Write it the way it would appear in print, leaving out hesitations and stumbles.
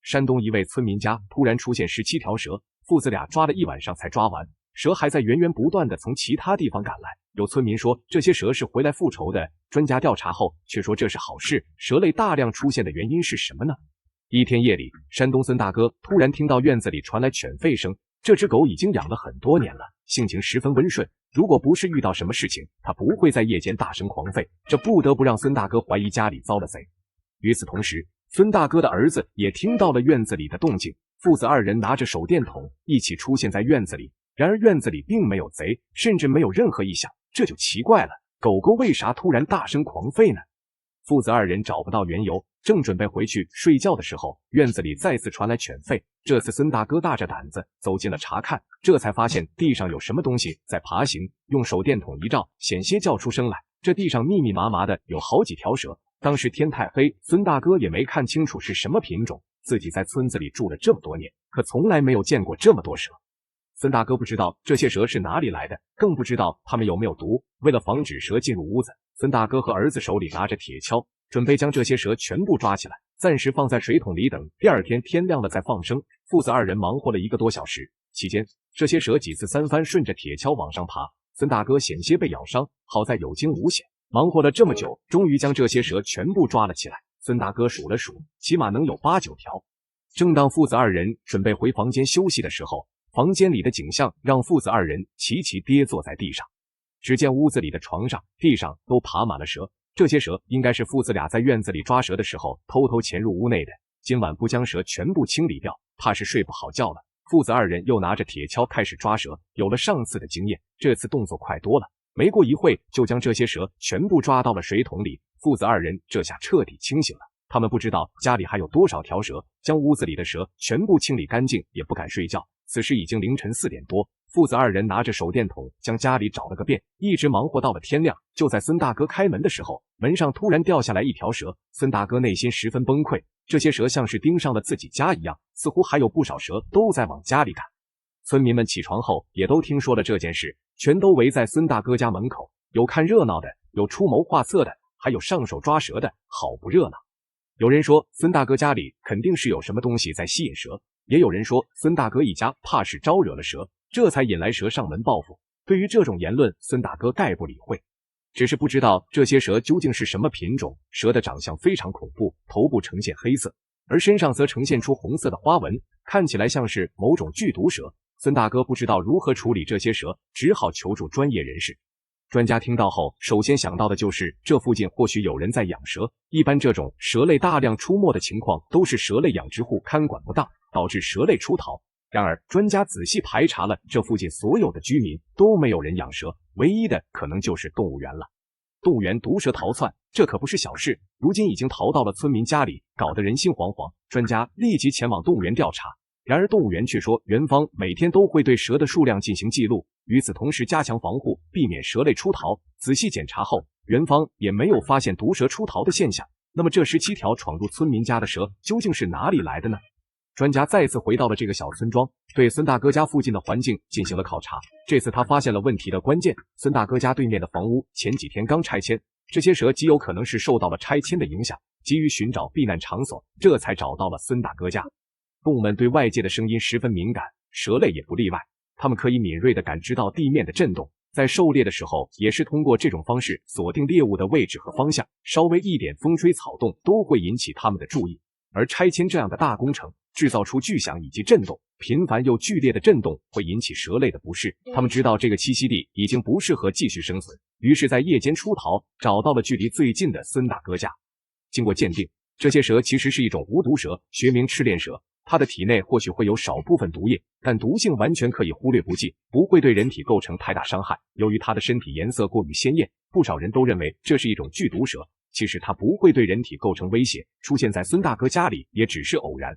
山东一位村民家突然出现17条蛇，父子俩抓了一晚上才抓完，蛇还在源源不断的从其他地方赶来。有村民说这些蛇是回来复仇的，专家调查后却说这是好事。蛇类大量出现的原因是什么呢？一天夜里，山东孙大哥突然听到院子里传来犬吠声。这只狗已经养了很多年了，性情十分温顺，如果不是遇到什么事情，它不会在夜间大声狂吠，这不得不让孙大哥怀疑家里遭了贼。与此同时，孙大哥的儿子也听到了院子里的动静，父子二人拿着手电筒一起出现在院子里。然而院子里并没有贼，甚至没有任何异响，这就奇怪了，狗狗为啥突然大声狂吠呢？父子二人找不到缘由，正准备回去睡觉的时候，院子里再次传来犬吠。这次孙大哥大着胆子走进了查看，这才发现地上有什么东西在爬行，用手电筒一照，险些叫出声来。这地上密密麻麻的有好几条蛇，当时天太黑，孙大哥也没看清楚是什么品种，自己在村子里住了这么多年，可从来没有见过这么多蛇。孙大哥不知道这些蛇是哪里来的，更不知道它们有没有毒。为了防止蛇进入屋子，孙大哥和儿子手里拿着铁锹，准备将这些蛇全部抓起来，暂时放在水桶里等第二天天亮了再放生。父子二人忙活了1个多小时，期间这些蛇几次三番顺着铁锹往上爬，孙大哥险些被咬伤，好在有惊无险。忙活了这么久，终于将这些蛇全部抓了起来。孙大哥数了数，起码能有8、9条。正当父子二人准备回房间休息的时候，房间里的景象让父子二人齐齐跌坐在地上。只见屋子里的床上、地上都爬满了蛇，这些蛇应该是父子俩在院子里抓蛇的时候偷偷潜入屋内的。今晚不将蛇全部清理掉，怕是睡不好觉了。父子二人又拿着铁锹开始抓蛇，有了上次的经验，这次动作快多了。没过一会就将这些蛇全部抓到了水桶里。父子二人这下彻底清醒了，他们不知道家里还有多少条蛇，将屋子里的蛇全部清理干净也不敢睡觉。此时已经凌晨4点多，父子二人拿着手电筒将家里找了个遍，一直忙活到了天亮。就在孙大哥开门的时候，门上突然掉下来一条蛇，孙大哥内心十分崩溃，这些蛇像是盯上了自己家一样，似乎还有不少蛇都在往家里赶。村民们起床后也都听说了这件事，全都围在孙大哥家门口，有看热闹的，有出谋划策的，还有上手抓蛇的，好不热闹。有人说孙大哥家里肯定是有什么东西在吸引蛇，也有人说孙大哥一家怕是招惹了蛇，这才引来蛇上门报复。对于这种言论，孙大哥概不理会，只是不知道这些蛇究竟是什么品种。蛇的长相非常恐怖，头部呈现黑色，而身上则呈现出红色的花纹，看起来像是某种剧毒蛇。孙大哥不知道如何处理这些蛇，只好求助专业人士。专家听到后，首先想到的就是这附近或许有人在养蛇。一般这种蛇类大量出没的情况，都是蛇类养殖户看管不当，导致蛇类出逃。然而，专家仔细排查了这附近所有的居民，都没有人养蛇，唯一的可能就是动物园了。动物园毒蛇逃窜，这可不是小事，如今已经逃到了村民家里，搞得人心惶惶。专家立即前往动物园调查。然而动物园却说，园方每天都会对蛇的数量进行记录，与此同时加强防护，避免蛇类出逃。仔细检查后，园方也没有发现毒蛇出逃的现象。那么这17条闯入村民家的蛇究竟是哪里来的呢？专家再次回到了这个小村庄，对孙大哥家附近的环境进行了考察。这次他发现了问题的关键，孙大哥家对面的房屋前几天刚拆迁，这些蛇极有可能是受到了拆迁的影响，急于寻找避难场所，这才找到了孙大哥家。动物们对外界的声音十分敏感，蛇类也不例外，它们可以敏锐地感知到地面的震动，在狩猎的时候也是通过这种方式锁定猎物的位置和方向，稍微一点风吹草动都会引起它们的注意。而拆迁这样的大工程，制造出巨响以及震动，频繁又剧烈的震动会引起蛇类的不适，它们知道这个栖息地已经不适合继续生存，于是在夜间出逃，找到了距离最近的孙大哥家。经过鉴定，这些蛇其实是一种无毒蛇，学名赤链蛇。它的体内或许会有少部分毒液，但毒性完全可以忽略不计，不会对人体构成太大伤害。由于它的身体颜色过于鲜艳，不少人都认为这是一种剧毒蛇。其实它不会对人体构成威胁，出现在孙大哥家里也只是偶然。